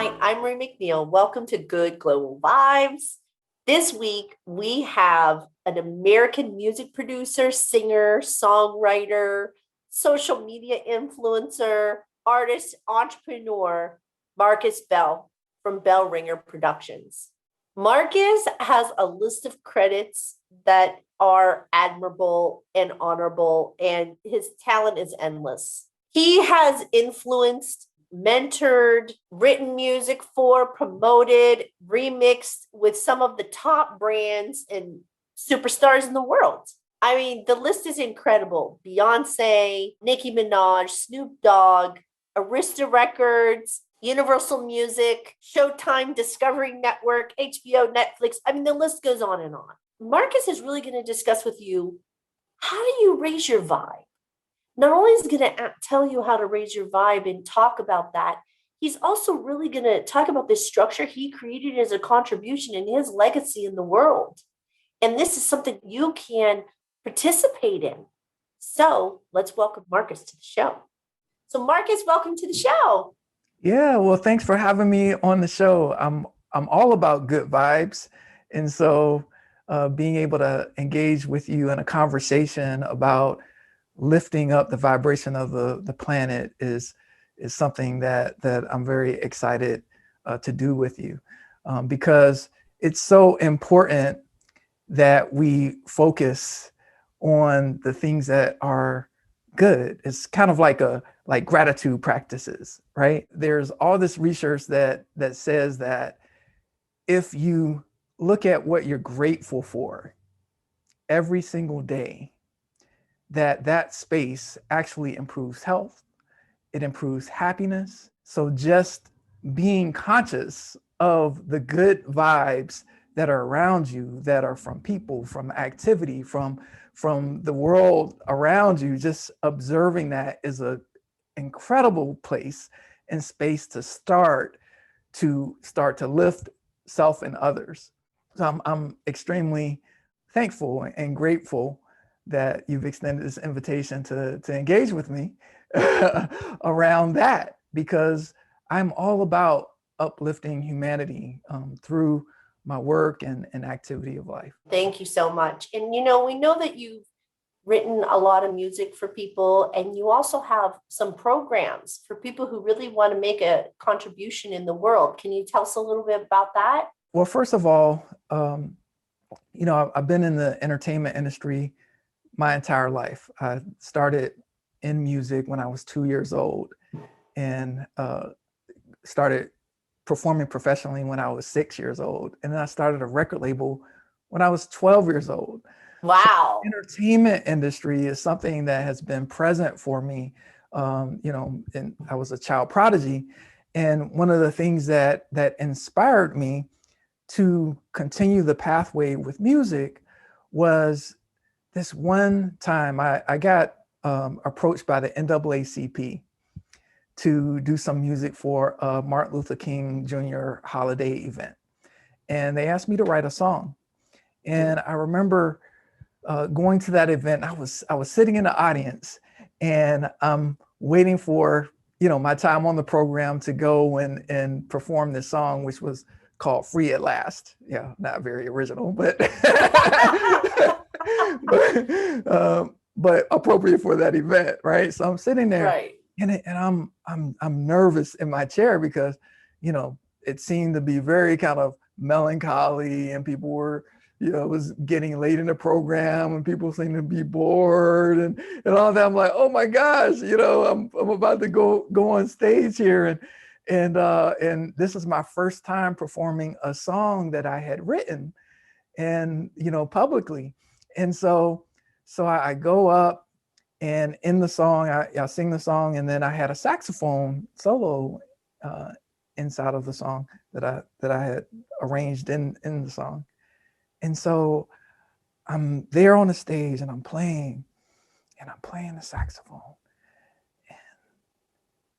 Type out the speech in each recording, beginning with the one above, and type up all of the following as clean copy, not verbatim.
Hi, I'm Ray McNeal. Welcome to Good Global Vibes. This week, we have an American music producer, singer, songwriter, social media influencer, artist, entrepreneur, Marcus Bell from Bell Ringer Productions. Marcus has a list of credits that are admirable and honorable, and his talent is endless. He has influenced, mentored, written music for, promoted, remixed with some of the top brands and superstars in the world. I mean, the list is incredible. Beyonce, Nicki Minaj, Snoop Dogg, Arista Records, Universal Music, Showtime, Discovery Network, HBO, Netflix. I mean, the list goes on and on. Marcus is really going to discuss with you, how do you raise your vibe? Not only is he going to tell you how to raise your vibe and talk about that, he's also really going to talk about this structure he created as a contribution and his legacy in the world. And this is something you can participate in. So let's welcome Marcus to the show. So Marcus, welcome to the show. Yeah, well, thanks for having me on the show. I'm all about good vibes, and so being able to engage with you in a conversation about lifting up the vibration of the planet is something that I'm very excited to do with you, because it's so important that we focus on the things that are good. It's kind of like gratitude practices, right? There's all this research that says that if you look at what you're grateful for every single day, that space actually improves health, it improves happiness. So just being conscious of the good vibes that are around you, that are from people, from activity, from the world around you, just observing that is a incredible place and space to start to lift self and others. So I'm extremely thankful and grateful that you've extended this invitation to engage with me around that, because I'm all about uplifting humanity through my work and activity of life. Thank you so much. And we know that you've written a lot of music for people, and you also have some programs for people who really want to make a contribution in the world. Can you tell us a little bit about that? Well, first of all, I've been in the entertainment industry my entire life. I started in music when I was 2 years old, and started performing professionally when I was 6 years old. And then I started a record label when I was 12 years old. Wow. So entertainment industry is something that has been present for me. And I was a child prodigy. And one of the things that inspired me to continue the pathway with music was this one time I got approached by the NAACP to do some music for a Martin Luther King Jr. holiday event. And they asked me to write a song. And I remember going to that event. I was sitting in the audience, and I'm waiting for my time on the program to go and perform this song, which was called "Free at Last." Yeah, not very original, but but appropriate for that event, right? So I'm sitting there, Right. and I'm nervous in my chair because it seemed to be very kind of melancholy, and people were it was getting late in the program and people seemed to be bored and all that. I'm like, oh my gosh, I'm about to go on stage here. And this is my first time performing a song that I had written and, publicly. And so I go up, and in the song, I sing the song, and then I had a saxophone solo inside of the song that I had arranged in the song. And so I'm there on the stage, and I'm playing the saxophone.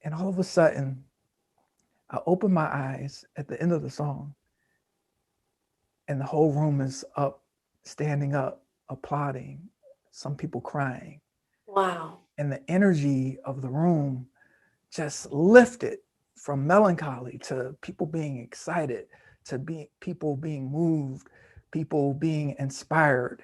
And all of a sudden, I open my eyes at the end of the song, and the whole room is up, standing up, applauding, some people crying. Wow. And the energy of the room just lifted. from melancholy to people being excited to people being moved, people being inspired.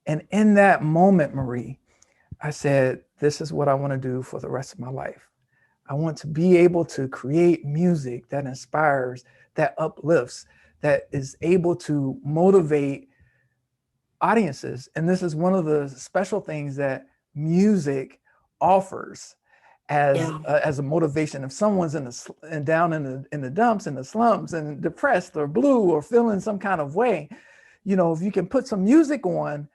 And in that moment, Marie, I said, this is what I want to do for the rest of my life. I want to be able to create music that inspires, that uplifts, that is able to motivate audiences. And this is one of the special things that music offers Yeah. as a motivation. If someone's and down in the dumps, in the slums, and depressed or blue or feeling some kind of way, if you can put some music on,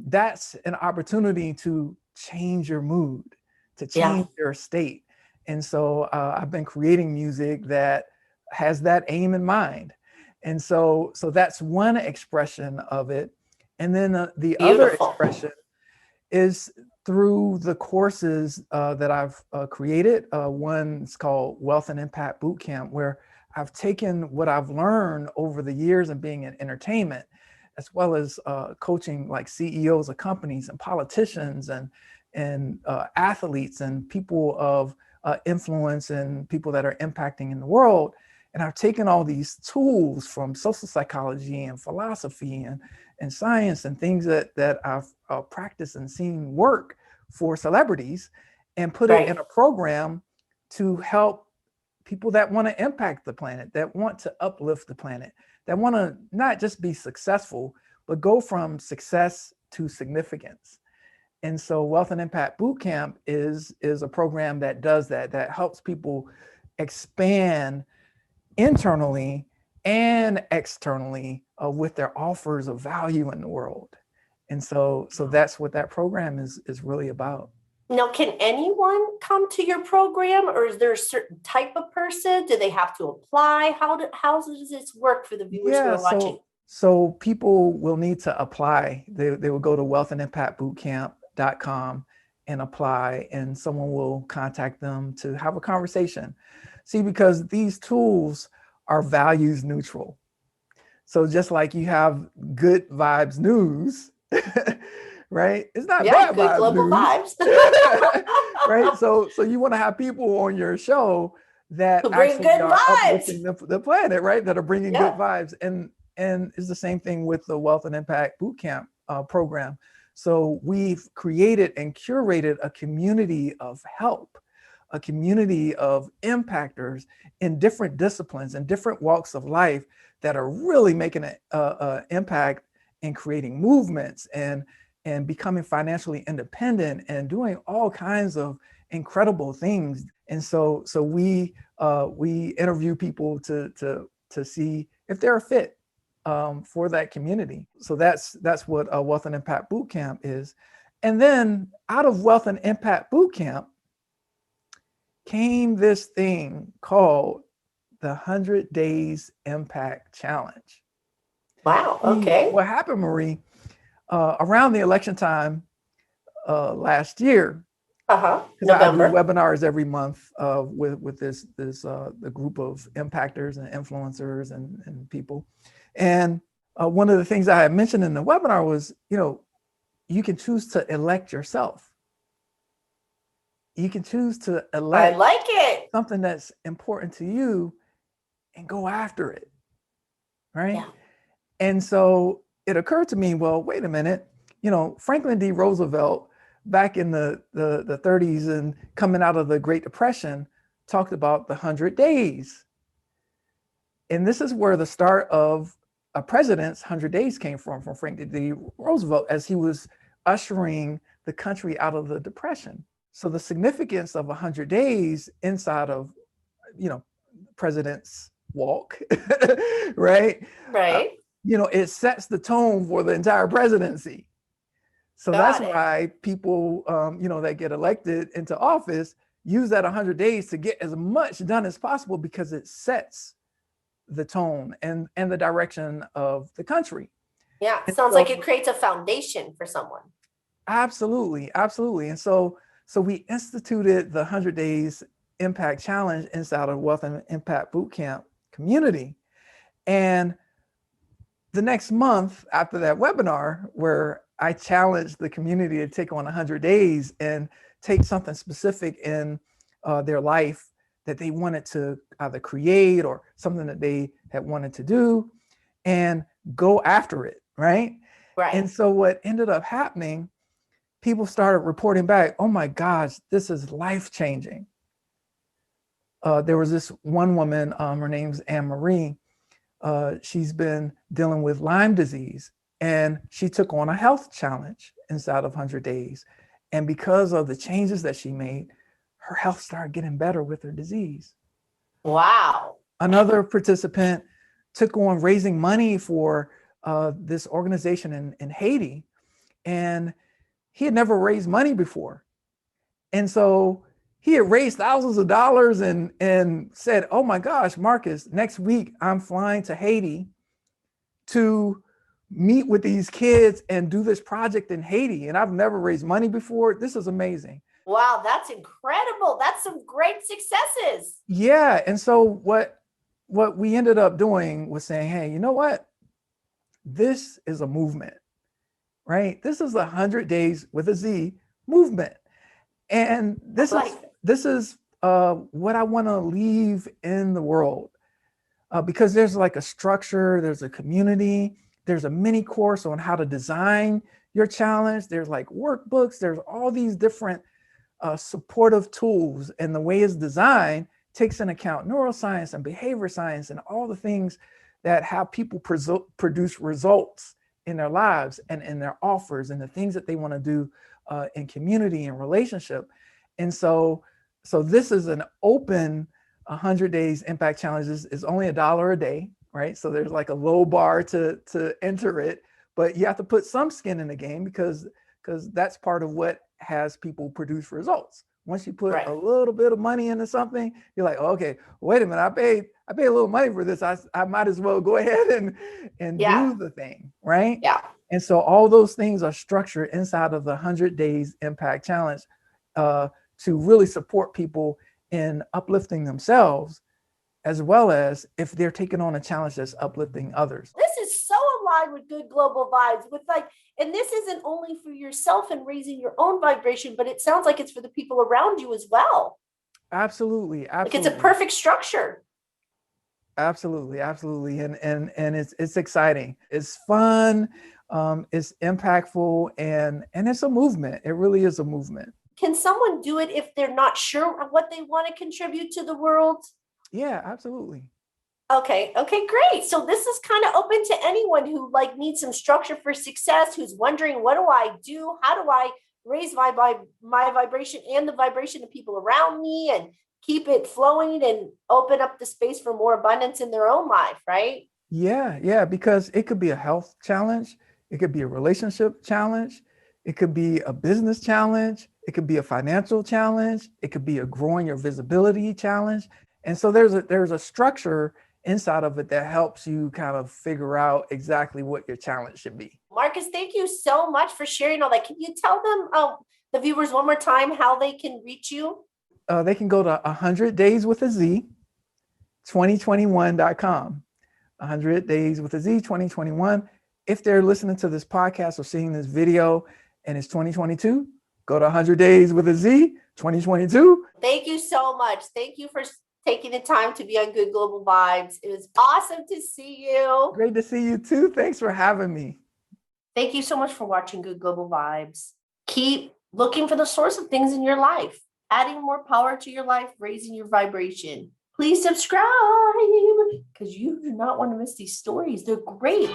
that's an opportunity to change your mood, to Yeah. change your state. And so I've been creating music that has that aim in mind. And so that's one expression of it. And then the other Beautiful. expression is through the courses that I've created. One's called Wealth and Impact Bootcamp, where I've taken what I've learned over the years of being in entertainment, as well as coaching like CEOs of companies and politicians and athletes and people of influence and people that are impacting in the world. And I've taken all these tools from social psychology and philosophy and science and things that I've practiced and seen work for celebrities and put it in Right. a program to help people that want to impact the planet, that want to uplift the planet, that want to not just be successful, but go from success to significance. And so Wealth and Impact Bootcamp is a program that does that, that helps people expand internally and externally with their offers of value in the world. And so that's what that program is really about. Now, can anyone come to your program, or is there a certain type of person? Do they have to apply? How does this work for the viewers who Yeah, are watching? so people will need to apply. They will go to wealthandimpactbootcamp.com and apply, and someone will contact them to have a conversation. See, because these tools are values neutral. So just like you have good vibes news, right? It's not Yeah, bad good vibes global news, vibes. right? So you want to have people on your show that To bring actually good are vibes. uplifting the planet, right? That are bringing good Yeah. vibes, and it's the same thing with the Wealth and Impact Bootcamp program. So we've created and curated a community of help, a community of impactors in different disciplines and different walks of life that are really making an impact in creating movements and becoming financially independent and doing all kinds of incredible things. And so we interview people to see if they're a fit for that community. So that's what a Wealth and Impact Bootcamp is. And then out of Wealth and Impact Bootcamp came this thing called the 100 Days Impact Challenge. Wow. See, Okay. what happened, Marie, around the election time last year, Uh-huh. because I do November. webinars every month with this the group of impactors and influencers and people. And one of the things I had mentioned in the webinar was, you can choose to elect yourself. You can choose to I elect like it. something that's important to you and go after it, right? Yeah. And so it occurred to me, well, wait a minute, Franklin D. Roosevelt back in the 30s and coming out of the Great Depression talked about the 100 days. And this is where the start of a president's 100 days came from Franklin D. Roosevelt as he was ushering the country out of the Depression. So the significance of 100 days inside of, president's walk, right? Uh, Right. it sets the tone for the entire presidency. So that's Got it. why people, that get elected into office use that 100 days to get as much done as possible because it sets the tone and the direction of the country. Yeah. And Sounds like it so creates a foundation for someone. absolutely. And so we instituted the 100 Days Impact Challenge inside of Wealth and Impact Bootcamp community. And the next month after that webinar, where I challenged the community to take on 100 days and take something specific in their life that they wanted to either create or something that they had wanted to do and go after it, right? Right. And so what ended up happening, people started reporting back, oh my gosh, this is life-changing. There was this one woman, her name's Anne Marie. She's been dealing with Lyme disease, and she took on a health challenge inside of 100 days. And because of the changes that she made, her health started getting better with her disease. Wow. Another participant took on raising money for this organization in Haiti, and he had never raised money before. And so he had raised thousands of dollars and said, oh my gosh, Marcus, next week I'm flying to Haiti to meet with these kids and do this project in Haiti. And I've never raised money before. This is amazing. Wow, that's incredible. That's some great successes. Yeah. And so what we ended up doing was saying, hey, you know what? This is a movement, right? This is 100 Days with a Z movement. And this is what I want to leave in the world, because there's like a structure, there's a community, there's a mini course on how to design your challenge. There's like workbooks, there's all these different supportive tools, and the way it's designed takes into account neuroscience and behavior science and all the things that have people produce results in their lives and in their offers and the things that they want to do in community and relationship. And so this is an open 100 Days Impact Challenge. Is only $1 a day, right? So there's like a low bar to enter it, but you have to put some skin in the game because that's part of what has people produce results. Once you put a little bit of money into something, you're like, oh, okay, wait a minute, I paid a little money for this. I might as well go ahead and do the thing, right? Yeah. And so all those things are structured inside of the 100 Days Impact Challenge to really support people in uplifting themselves, as well as if they're taking on a challenge that's uplifting others. This is so aligned with Good Global Vibes, and this isn't only for yourself and raising your own vibration, but it sounds like it's for the people around you as well. Absolutely. Like it's a perfect structure. Absolutely. And it's exciting. It's fun. It's impactful, and it's a movement. It really is a movement. Can someone do it if they're not sure what they want to contribute to the world? Yeah, absolutely. Okay, great. So this is kind of open to anyone who needs some structure for success, who's wondering, what do I do? How do I raise my vibration and the vibration of people around me and keep it flowing and open up the space for more abundance in their own life, right? Yeah, because it could be a health challenge. It could be a relationship challenge. It could be a business challenge. It could be a financial challenge. It could be a growing your visibility challenge. And so there's a structure inside of it that helps you kind of figure out exactly what your challenge should be. Marcus, thank you so much for sharing all that. Can you tell them, the viewers, one more time how they can reach you? They can go to 100 Days with a Z, 2021.com. 100 Days with a Z, 2021. If they're listening to this podcast or seeing this video and it's 2022, go to 100 Days with a Z, 2022. Thank you so much. Thank you for taking the time to be on Good Global Vibes. It was awesome to see you. Great to see you too. Thanks for having me. Thank you so much for watching Good Global Vibes. Keep looking for the source of things in your life, adding more power to your life, raising your vibration. Please subscribe because you do not want to miss these stories. They're great.